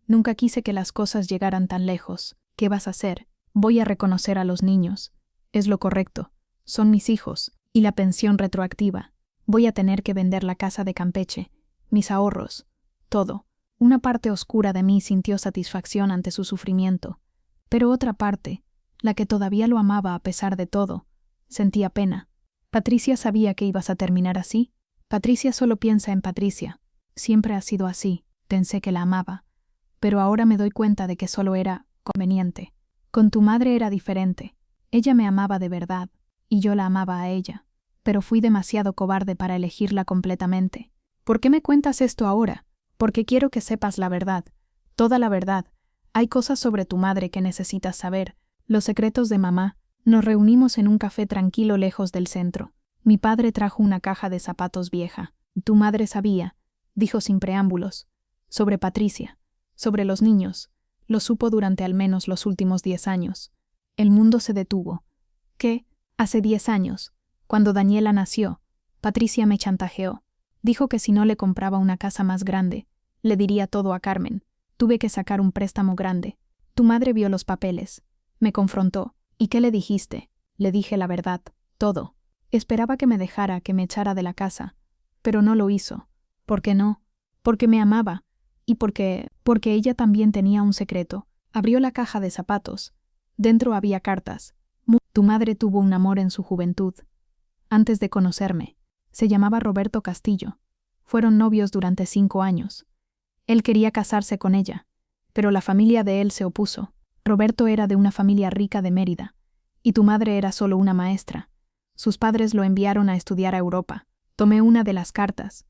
Nunca quise que las cosas llegaran tan lejos. ¿Qué vas a hacer? Voy a reconocer a los niños. Es lo correcto. Son mis hijos. Y la pensión retroactiva. Voy a tener que vender la casa de Campeche, mis ahorros, todo. Una parte oscura de mí sintió satisfacción ante su sufrimiento, pero otra parte, la que todavía lo amaba a pesar de todo, sentía pena. Patricia sabía que ibas a terminar así. Patricia solo piensa en Patricia. Siempre ha sido así. Pensé que la amaba. Pero ahora me doy cuenta de que solo era conveniente. Con tu madre era diferente. Ella me amaba de verdad, y yo la amaba a ella. Pero fui demasiado cobarde para elegirla completamente. ¿Por qué me cuentas esto ahora? Porque quiero que sepas la verdad. Toda la verdad. Hay cosas sobre tu madre que necesitas saber. Los secretos de mamá. Nos reunimos en un café tranquilo lejos del centro. Mi padre trajo una caja de zapatos vieja. Tu madre sabía, dijo sin preámbulos, sobre Patricia, sobre los niños. Lo supo durante al menos los últimos 10 años. El mundo se detuvo. ¿Qué? Hace 10 años, cuando Daniela nació, Patricia me chantajeó. Dijo que si no le compraba una casa más grande, le diría todo a Carmen. Tuve que sacar un préstamo grande. Tu madre vio los papeles. Me confrontó. ¿Y qué le dijiste? Le dije la verdad, todo. Esperaba que me dejara, que me echara de la casa. Pero no lo hizo. ¿Por qué no? Porque me amaba. Y porque ella también tenía un secreto. Abrió la caja de zapatos. Dentro había cartas. Tu madre tuvo un amor en su juventud. Antes de conocerme. Se llamaba Roberto Castillo. Fueron novios durante 5 años. Él quería casarse con ella, pero la familia de él se opuso. Roberto era de una familia rica de Mérida, y tu madre era solo una maestra. Sus padres lo enviaron a estudiar a Europa. Tomé una de las cartas.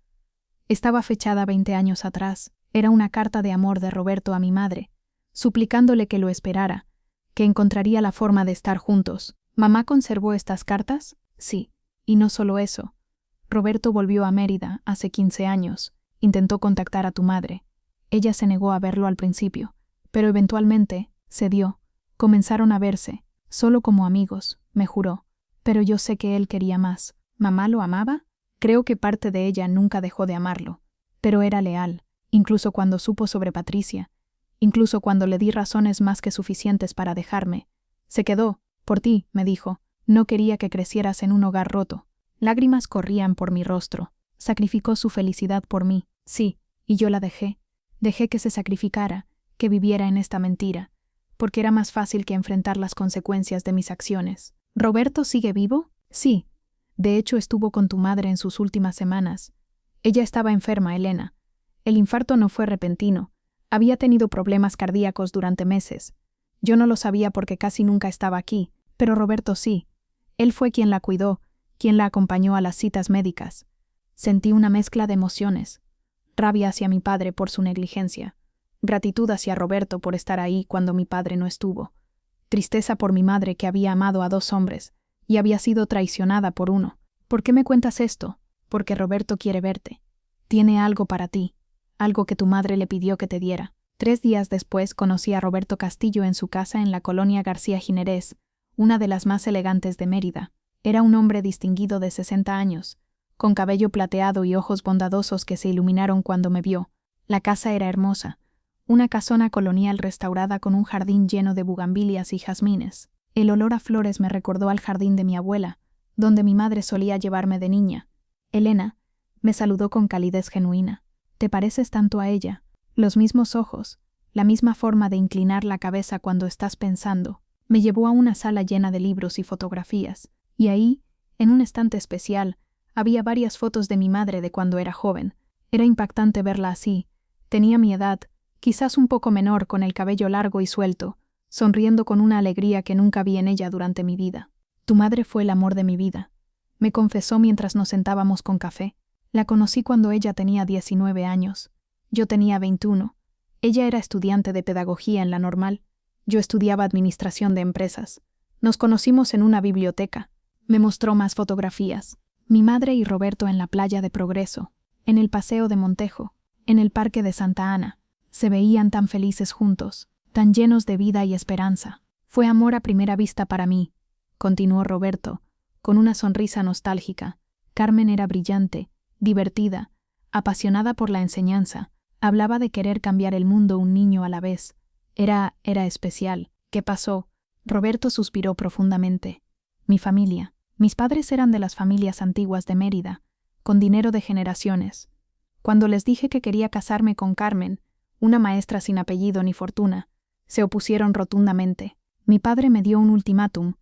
Estaba fechada 20 años atrás. Era una carta de amor de Roberto a mi madre, suplicándole que lo esperara, que encontraría la forma de estar juntos. ¿Mamá conservó estas cartas? Sí, y no solo eso. Roberto volvió a Mérida hace 15 años. Intentó contactar a tu madre. Ella se negó a verlo al principio, pero eventualmente cedió. Comenzaron a verse, solo como amigos, me juró. Pero yo sé que él quería más. ¿Mamá lo amaba? Creo que parte de ella nunca dejó de amarlo. Pero era leal, incluso cuando supo sobre Patricia. Incluso cuando le di razones más que suficientes para dejarme. Se quedó, por ti, me dijo. No quería que crecieras en un hogar roto. Lágrimas corrían por mi rostro. Sacrificó su felicidad por mí, sí, y yo la dejé. Dejé que se sacrificara, que viviera en esta mentira, porque era más fácil que enfrentar las consecuencias de mis acciones. ¿Roberto sigue vivo? Sí. De hecho, estuvo con tu madre en sus últimas semanas. Ella estaba enferma, Elena. El infarto no fue repentino. Había tenido problemas cardíacos durante meses. Yo no lo sabía porque casi nunca estaba aquí, pero Roberto sí. Él fue quien la cuidó, quien la acompañó a las citas médicas. Sentí una mezcla de emociones. Rabia hacia mi padre por su negligencia. Gratitud hacia Roberto por estar ahí cuando mi padre no estuvo. Tristeza por mi madre que había amado a 2 hombres y había sido traicionada por uno. ¿Por qué me cuentas esto? Porque Roberto quiere verte. Tiene algo para ti, algo que tu madre le pidió que te diera. 3 días después conocí a Roberto Castillo en su casa en la colonia García Ginerés, una de las más elegantes de Mérida. Era un hombre distinguido de 60 años, con cabello plateado y ojos bondadosos que se iluminaron cuando me vio. La casa era hermosa. Una casona colonial restaurada con un jardín lleno de bugambilias y jazmines. El olor a flores me recordó al jardín de mi abuela, donde mi madre solía llevarme de niña. Elena me saludó con calidez genuina. Te pareces tanto a ella. Los mismos ojos, la misma forma de inclinar la cabeza cuando estás pensando. Me llevó a una sala llena de libros y fotografías, y ahí, en un estante especial, había varias fotos de mi madre de cuando era joven. Era impactante verla así. Tenía mi edad, quizás un poco menor, con el cabello largo y suelto, sonriendo con una alegría que nunca vi en ella durante mi vida. Tu madre fue el amor de mi vida. Me confesó mientras nos sentábamos con café. La conocí cuando ella tenía 19 años. Yo tenía 21. Ella era estudiante de pedagogía en la normal. Yo estudiaba administración de empresas. Nos conocimos en una biblioteca. Me mostró más fotografías. Mi madre y Roberto en la playa de Progreso, en el paseo de Montejo, en el parque de Santa Ana. Se veían tan felices juntos, tan llenos de vida y esperanza. Fue amor a primera vista para mí, continuó Roberto, con una sonrisa nostálgica. Carmen era brillante, divertida, apasionada por la enseñanza. Hablaba de querer cambiar el mundo un niño a la vez. Era especial. ¿Qué pasó? Roberto suspiró profundamente. Mi familia. Mis padres eran de las familias antiguas de Mérida, con dinero de generaciones. Cuando les dije que quería casarme con Carmen, una maestra sin apellido ni fortuna, se opusieron rotundamente. Mi padre me dio un ultimátum: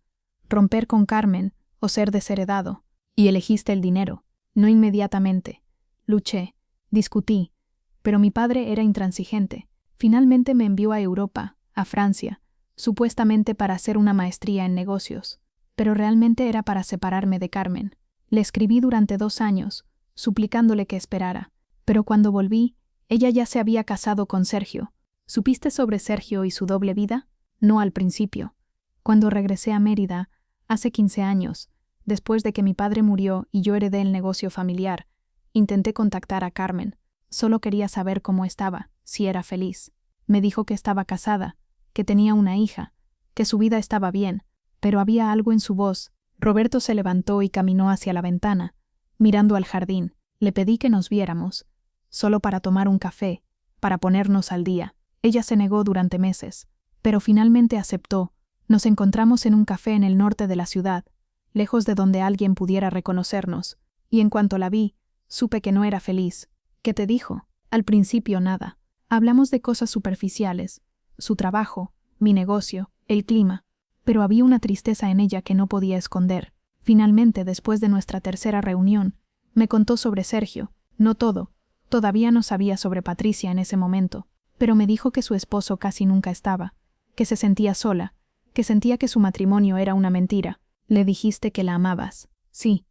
romper con Carmen o ser desheredado. Y elegiste el dinero. No inmediatamente. Luché, discutí, pero mi padre era intransigente. Finalmente me envió a Europa, a Francia, supuestamente para hacer una maestría en negocios, pero realmente era para separarme de Carmen. Le escribí durante 2 años, suplicándole que esperara, pero cuando volví, ella ya se había casado con Sergio. ¿Supiste sobre Sergio y su doble vida? No al principio. Cuando regresé a Mérida, hace 15 años, después de que mi padre murió y yo heredé el negocio familiar, intenté contactar a Carmen. Solo quería saber cómo estaba, si era feliz. Me dijo que estaba casada, que tenía una hija, que su vida estaba bien, pero había algo en su voz. Roberto se levantó y caminó hacia la ventana, mirando al jardín. Le pedí que nos viéramos, solo para tomar un café, para ponernos al día. Ella se negó durante meses, pero finalmente aceptó. Nos encontramos en un café en el norte de la ciudad, lejos de donde alguien pudiera reconocernos, y en cuanto la vi, supe que no era feliz. ¿Qué te dijo? Al principio nada. Hablamos de cosas superficiales, su trabajo, mi negocio, el clima, pero había una tristeza en ella que no podía esconder. Finalmente, después de nuestra tercera reunión, me contó sobre Sergio, no todo, todavía no sabía sobre Patricia en ese momento, pero me dijo que su esposo casi nunca estaba, que se sentía sola, que sentía que su matrimonio era una mentira. Le dijiste que la amabas. Sí.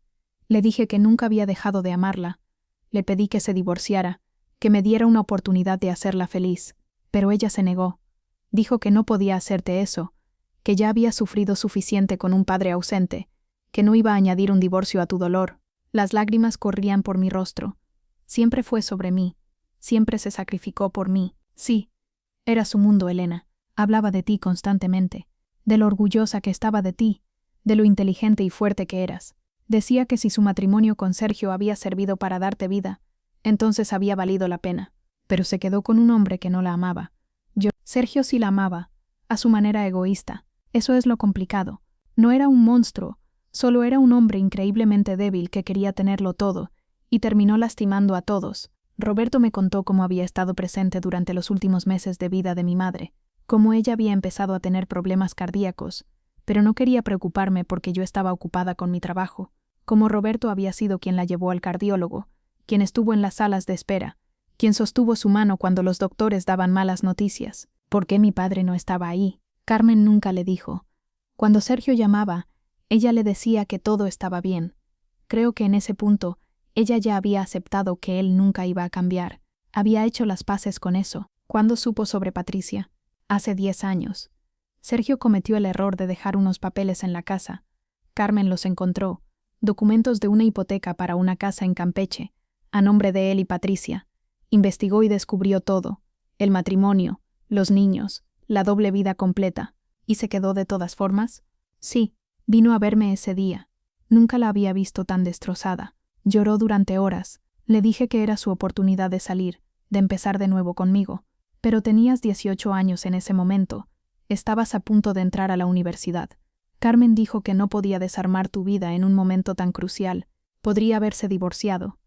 Le dije que nunca había dejado de amarla. Le pedí que se divorciara, que me diera una oportunidad de hacerla feliz, pero ella se negó. Dijo que no podía hacerte eso, que ya había sufrido suficiente con un padre ausente, que no iba a añadir un divorcio a tu dolor. Las lágrimas corrían por mi rostro. Siempre fue sobre mí, siempre se sacrificó por mí. Sí, era su mundo, Elena. Hablaba de ti constantemente, de lo orgullosa que estaba de ti, de lo inteligente y fuerte que eras. Decía que si su matrimonio con Sergio había servido para darte vida, entonces había valido la pena. Pero se quedó con un hombre que no la amaba. Sergio sí la amaba, a su manera egoísta. Eso es lo complicado. No era un monstruo, solo era un hombre increíblemente débil que quería tenerlo todo, y terminó lastimando a todos. Roberto me contó cómo había estado presente durante los últimos meses de vida de mi madre, cómo ella había empezado a tener problemas cardíacos, pero no quería preocuparme porque yo estaba ocupada con mi trabajo, cómo Roberto había sido quien la llevó al cardiólogo, quien estuvo en las salas de espera, quien sostuvo su mano cuando los doctores daban malas noticias. ¿Por qué mi padre no estaba ahí? Carmen nunca le dijo. Cuando Sergio llamaba, ella le decía que todo estaba bien. Creo que en ese punto, ella ya había aceptado que él nunca iba a cambiar. Había hecho las paces con eso. ¿Cuándo supo sobre Patricia? Hace 10 años. Sergio cometió el error de dejar unos papeles en la casa. Carmen los encontró, documentos de una hipoteca para una casa en Campeche, a nombre de él y Patricia. Investigó y descubrió todo, el matrimonio, los niños, la doble vida completa. ¿Y se quedó de todas formas? Sí, vino a verme ese día. Nunca la había visto tan destrozada. Lloró durante horas. Le dije que era su oportunidad de salir, de empezar de nuevo conmigo. Pero tenías 18 años en ese momento. Estabas a punto de entrar a la universidad. Carmen dijo que no podía desarmar tu vida en un momento tan crucial. Podría haberse divorciado.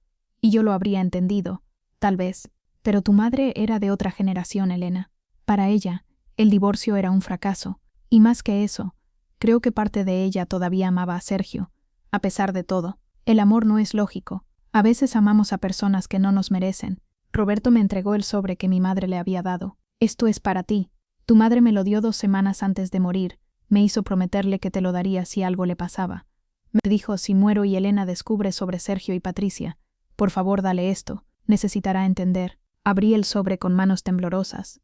Y yo lo habría entendido, tal vez. Pero tu madre era de otra generación, Elena. Para ella, el divorcio era un fracaso. Y más que eso, creo que parte de ella todavía amaba a Sergio. A pesar de todo, el amor no es lógico. A veces amamos a personas que no nos merecen. Roberto me entregó el sobre que mi madre le había dado. Esto es para ti. Tu madre me lo dio 2 semanas antes de morir. Me hizo prometerle que te lo daría si algo le pasaba. Me dijo, si muero y Elena descubre sobre Sergio y Patricia, por favor dale esto, necesitará entender. Abrí el sobre con manos temblorosas.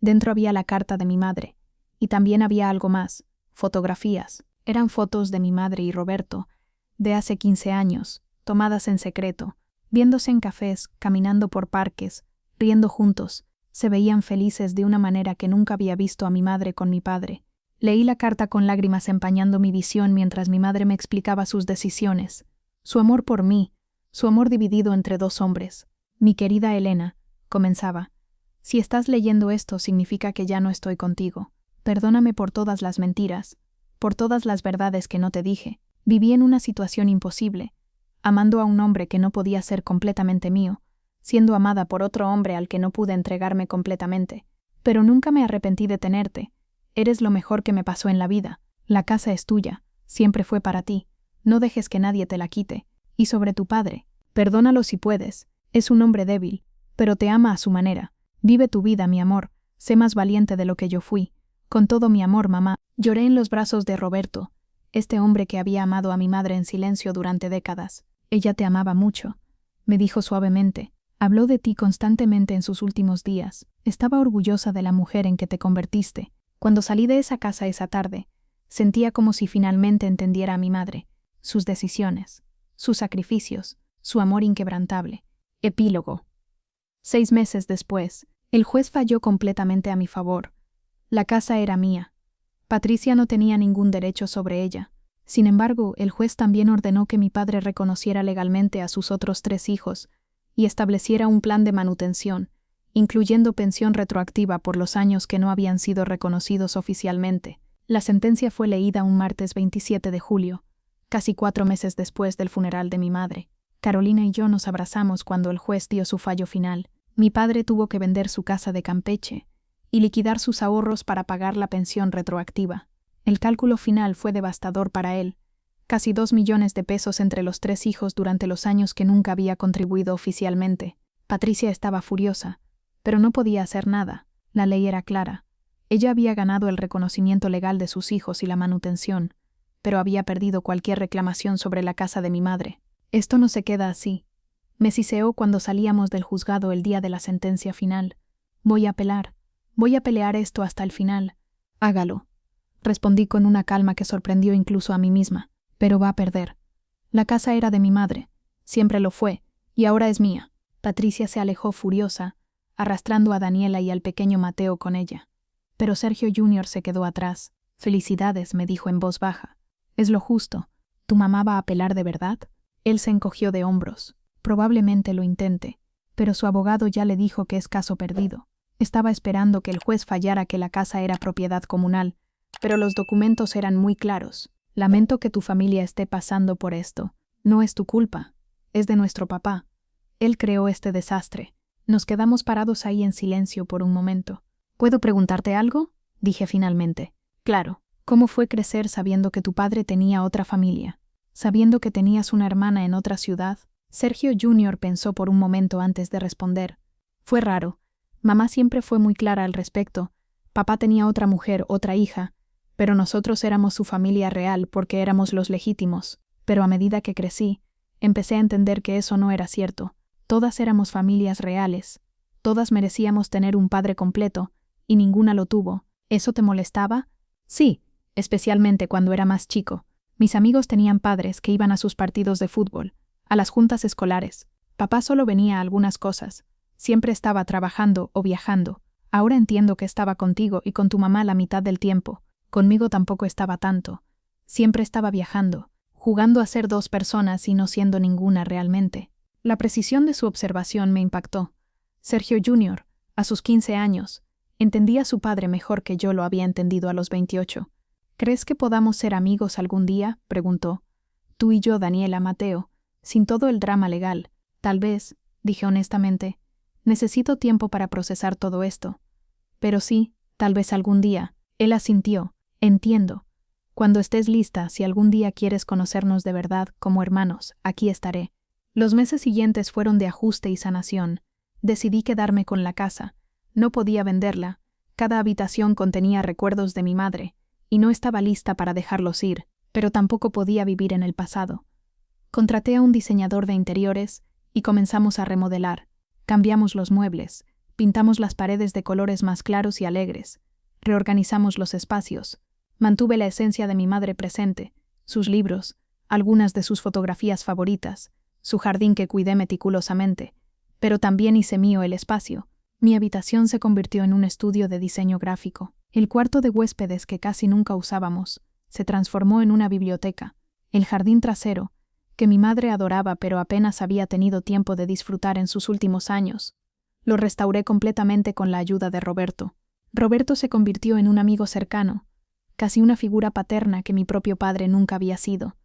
Dentro había la carta de mi madre. Y también había algo más, fotografías. Eran fotos de mi madre y Roberto, de hace 15 años, tomadas en secreto, viéndose en cafés, caminando por parques, riendo juntos. Se veían felices de una manera que nunca había visto a mi madre con mi padre. Leí la carta con lágrimas empañando mi visión mientras mi madre me explicaba sus decisiones. Su amor por mí, su amor dividido entre 2 hombres. Mi querida Elena, comenzaba, si estás leyendo esto significa que ya no estoy contigo. Perdóname por todas las mentiras, por todas las verdades que no te dije. Viví en una situación imposible, amando a un hombre que no podía ser completamente mío, siendo amada por otro hombre al que no pude entregarme completamente. Pero nunca me arrepentí de tenerte. Eres lo mejor que me pasó en la vida. La casa es tuya, siempre fue para ti. No dejes que nadie te la quite. Y sobre tu padre, perdónalo si puedes. Es un hombre débil, pero te ama a su manera. Vive tu vida, mi amor. Sé más valiente de lo que yo fui. Con todo mi amor, mamá. Lloré en los brazos de Roberto, este hombre que había amado a mi madre en silencio durante décadas. Ella te amaba mucho, me dijo suavemente. Habló de ti constantemente en sus últimos días. Estaba orgullosa de la mujer en que te convertiste. Cuando salí de esa casa esa tarde, sentía como si finalmente entendiera a mi madre, sus decisiones, sus sacrificios, su amor inquebrantable. Epílogo. 6 meses después, el juez falló completamente a mi favor. La casa era mía. Patricia no tenía ningún derecho sobre ella. Sin embargo, el juez también ordenó que mi padre reconociera legalmente a sus otros 3 hijos y estableciera un plan de manutención, incluyendo pensión retroactiva por los años que no habían sido reconocidos oficialmente. La sentencia fue leída un martes 27 de julio, casi 4 meses después del funeral de mi madre. Carolina y yo nos abrazamos cuando el juez dio su fallo final. Mi padre tuvo que vender su casa de Campeche y liquidar sus ahorros para pagar la pensión retroactiva. El cálculo final fue devastador para él, casi 2 millones de pesos entre los 3 hijos durante los años que nunca había contribuido oficialmente. Patricia estaba furiosa, pero no podía hacer nada. La ley era clara. Ella había ganado el reconocimiento legal de sus hijos y la manutención, pero había perdido cualquier reclamación sobre la casa de mi madre. Esto no se queda así. Me siseó cuando salíamos del juzgado el día de la sentencia final. Voy a apelar. Voy a pelear esto hasta el final. Hágalo. Respondí con una calma que sorprendió incluso a mí misma. Pero va a perder. La casa era de mi madre. Siempre lo fue. Y ahora es mía. Patricia se alejó furiosa, arrastrando a Daniela y al pequeño Mateo con ella. Pero Sergio Jr. se quedó atrás. Felicidades, me dijo en voz baja. Es lo justo. ¿Tu mamá va a apelar de verdad? Él se encogió de hombros. Probablemente lo intente, pero su abogado ya le dijo que es caso perdido. Estaba esperando que el juez fallara que la casa era propiedad comunal, pero los documentos eran muy claros. Lamento que tu familia esté pasando por esto. No es tu culpa. Es de nuestro papá. Él creó este desastre. Nos quedamos parados ahí en silencio por un momento. ¿Puedo preguntarte algo? Dije finalmente. Claro. ¿Cómo fue crecer sabiendo que tu padre tenía otra familia? Sabiendo que tenías una hermana en otra ciudad? Sergio Jr. pensó por un momento antes de responder. Fue raro. Mamá siempre fue muy clara al respecto. Papá tenía otra mujer, otra hija, pero nosotros éramos su familia real porque éramos los legítimos. Pero a medida que crecí, empecé a entender que eso no era cierto. Todas éramos familias reales. Todas merecíamos tener un padre completo, y ninguna lo tuvo. ¿Eso te molestaba? Sí, especialmente cuando era más chico. Mis amigos tenían padres que iban a sus partidos de fútbol, a las juntas escolares. Papá solo venía a algunas cosas. Siempre estaba trabajando o viajando. Ahora entiendo que estaba contigo y con tu mamá la mitad del tiempo. Conmigo tampoco estaba tanto. Siempre estaba viajando, jugando a ser 2 personas y no siendo ninguna realmente. La precisión de su observación me impactó. Sergio Jr., a sus 15 años, entendía a su padre mejor que yo lo había entendido a los 28. ¿Crees que podamos ser amigos algún día?, preguntó. Tú y yo, Daniela, Mateo, sin todo el drama legal. Tal vez, dije honestamente. Necesito tiempo para procesar todo esto. Pero sí, tal vez algún día. Él asintió. Entiendo. Cuando estés lista, si algún día quieres conocernos de verdad, como hermanos, aquí estaré. Los meses siguientes fueron de ajuste y sanación. Decidí quedarme con la casa. No podía venderla. Cada habitación contenía recuerdos de mi madre, y no estaba lista para dejarlos ir, pero tampoco podía vivir en el pasado. Contraté a un diseñador de interiores y comenzamos a remodelar. Cambiamos los muebles, pintamos las paredes de colores más claros y alegres, reorganizamos los espacios. Mantuve la esencia de mi madre presente, sus libros, algunas de sus fotografías favoritas, su jardín que cuidé meticulosamente, pero también hice mío el espacio. Mi habitación se convirtió en un estudio de diseño gráfico. El cuarto de huéspedes que casi nunca usábamos se transformó en una biblioteca. El jardín trasero, que mi madre adoraba pero apenas había tenido tiempo de disfrutar en sus últimos años, lo restauré completamente con la ayuda de Roberto. Roberto se convirtió en un amigo cercano, casi una figura paterna que mi propio padre nunca había sido.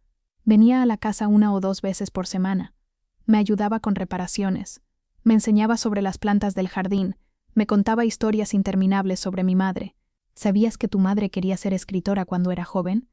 Venía a la casa 1 o 2 veces por semana. Me ayudaba con reparaciones. Me enseñaba sobre las plantas del jardín. Me contaba historias interminables sobre mi madre. ¿Sabías que tu madre quería ser escritora cuando era joven?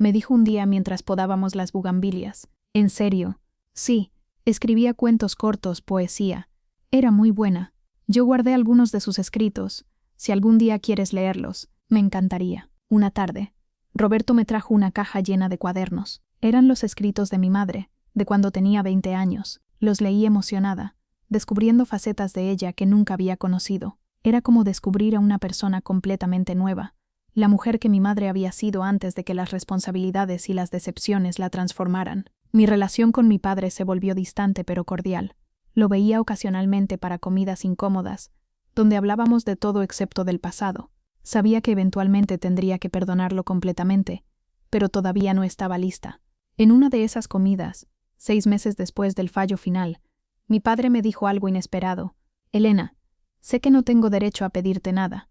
me dijo un día mientras podábamos las bugambilias. ¿En serio? Sí, escribía cuentos cortos, poesía. Era muy buena. Yo guardé algunos de sus escritos. Si algún día quieres leerlos, me encantaría. Una tarde, Roberto me trajo una caja llena de cuadernos. Eran los escritos de mi madre, de cuando tenía 20 años. Los leí emocionada, descubriendo facetas de ella que nunca había conocido. Era como descubrir a una persona completamente nueva, la mujer que mi madre había sido antes de que las responsabilidades y las decepciones la transformaran. Mi relación con mi padre se volvió distante pero cordial. Lo veía ocasionalmente para comidas incómodas, donde hablábamos de todo excepto del pasado. Sabía que eventualmente tendría que perdonarlo completamente, pero todavía no estaba lista. En una de esas comidas, 6 meses después del fallo final, mi padre me dijo algo inesperado. Elena, sé que no tengo derecho a pedirte nada,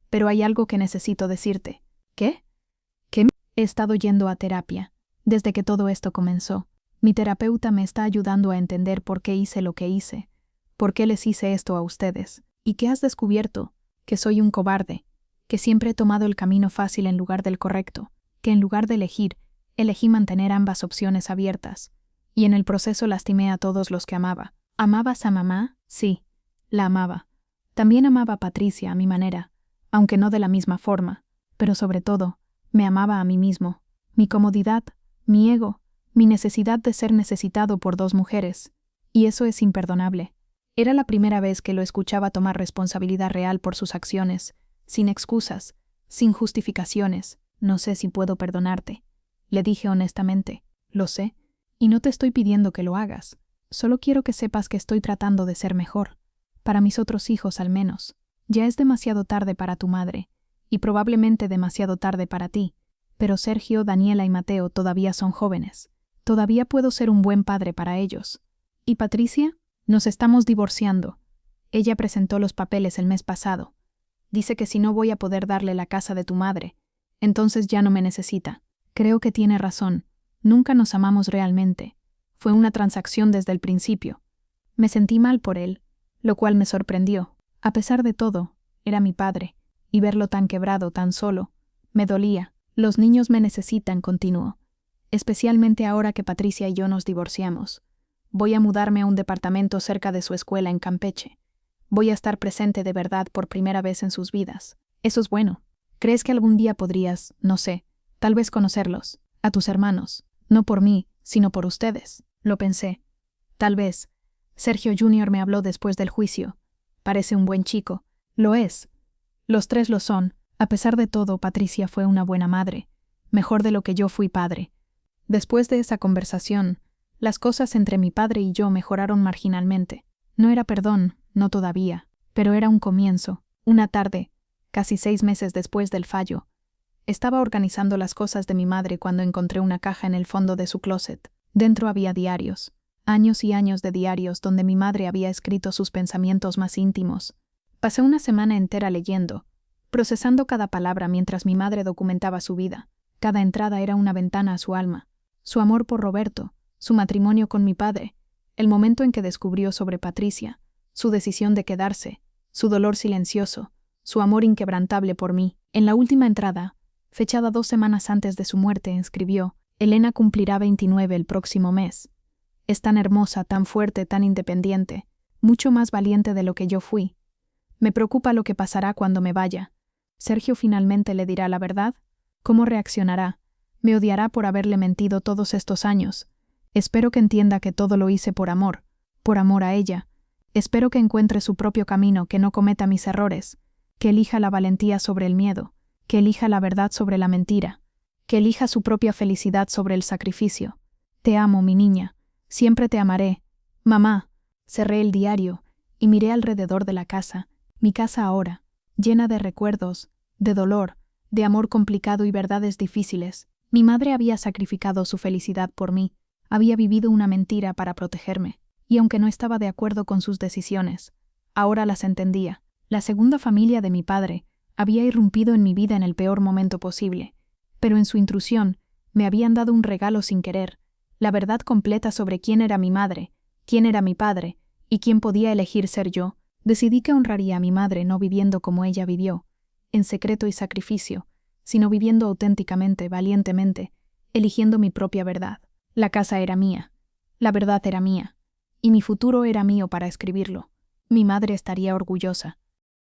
pero hay algo que necesito decirte. ¿Qué? ¿Qué? He estado yendo a terapia, desde que todo esto comenzó. Mi terapeuta me está ayudando a entender por qué hice lo que hice, por qué les hice esto a ustedes. ¿Y qué has descubierto? Que soy un cobarde, que siempre he tomado el camino fácil en lugar del correcto, que en lugar de elegir, elegí mantener ambas opciones abiertas, y en el proceso lastimé a todos los que amaba. ¿Amabas a mamá? Sí, la amaba. También amaba a Patricia a mi manera, aunque no de la misma forma, pero sobre todo, me amaba a mí mismo, mi comodidad, mi ego, mi necesidad de ser necesitado por 2 mujeres, y eso es imperdonable. Era la primera vez que lo escuchaba tomar responsabilidad real por sus acciones, sin excusas, sin justificaciones. No sé si puedo perdonarte, le dije honestamente. Lo sé, y no te estoy pidiendo que lo hagas. Solo quiero que sepas que estoy tratando de ser mejor, para mis otros hijos al menos. Ya es demasiado tarde para tu madre, y probablemente demasiado tarde para ti, pero Sergio, Daniela y Mateo todavía son jóvenes. Todavía puedo ser un buen padre para ellos. ¿Y Patricia? Nos estamos divorciando. Ella presentó los papeles el mes pasado. Dice que si no voy a poder darle la casa de tu madre, entonces ya no me necesita. Creo que tiene razón. Nunca nos amamos realmente. Fue una transacción desde el principio. Me sentí mal por él, lo cual me sorprendió. A pesar de todo, era mi padre, y verlo tan quebrado, tan solo, me dolía. Los niños me necesitan, continuó. Especialmente ahora que Patricia y yo nos divorciamos. Voy a mudarme a un departamento cerca de su escuela en Campeche. Voy a estar presente de verdad por primera vez en sus vidas. Eso es bueno. ¿Crees que algún día podrías, no sé, tal vez conocerlos, a tus hermanos? No por mí, sino por ustedes. Lo pensé. Tal vez. Sergio Jr. me habló después del juicio. Parece un buen chico. Lo es. Los 3 lo son. A pesar de todo, Patricia fue una buena madre. Mejor de lo que yo fui padre. Después de esa conversación, las cosas entre mi padre y yo mejoraron marginalmente. No era perdón, no todavía, pero era un comienzo. Una tarde, casi 6 meses después del fallo, estaba organizando las cosas de mi madre cuando encontré una caja en el fondo de su closet. Dentro había diarios, años y años de diarios donde mi madre había escrito sus pensamientos más íntimos. Pasé una semana entera leyendo, procesando cada palabra mientras mi madre documentaba su vida. Cada entrada era una ventana a su alma, su amor por Roberto, su matrimonio con mi padre, el momento en que descubrió sobre Patricia, su decisión de quedarse, su dolor silencioso, su amor inquebrantable por mí. En la última entrada, fechada 2 semanas antes de su muerte, escribió: Elena cumplirá 29 el próximo mes. Es tan hermosa, tan fuerte, tan independiente, mucho más valiente de lo que yo fui. Me preocupa lo que pasará cuando me vaya. ¿Sergio finalmente le dirá la verdad? ¿Cómo reaccionará? ¿Me odiará por haberle mentido todos estos años? Espero que entienda que todo lo hice por amor a ella. Espero que encuentre su propio camino, que no cometa mis errores, que elija la valentía sobre el miedo, que elija la verdad sobre la mentira, que elija su propia felicidad sobre el sacrificio. Te amo, mi niña. Siempre te amaré. Mamá. Cerré el diario y miré alrededor de la casa, mi casa ahora, llena de recuerdos, de dolor, de amor complicado y verdades difíciles. Mi madre había sacrificado su felicidad por mí, había vivido una mentira para protegerme, y aunque no estaba de acuerdo con sus decisiones, ahora las entendía. La segunda familia de mi padre había irrumpido en mi vida en el peor momento posible, pero en su intrusión me habían dado un regalo sin querer, la verdad completa sobre quién era mi madre, quién era mi padre, y quién podía elegir ser yo. Decidí que honraría a mi madre no viviendo como ella vivió, en secreto y sacrificio, sino viviendo auténticamente, valientemente, eligiendo mi propia verdad. La casa era mía, la verdad era mía, y mi futuro era mío para escribirlo. Mi madre estaría orgullosa.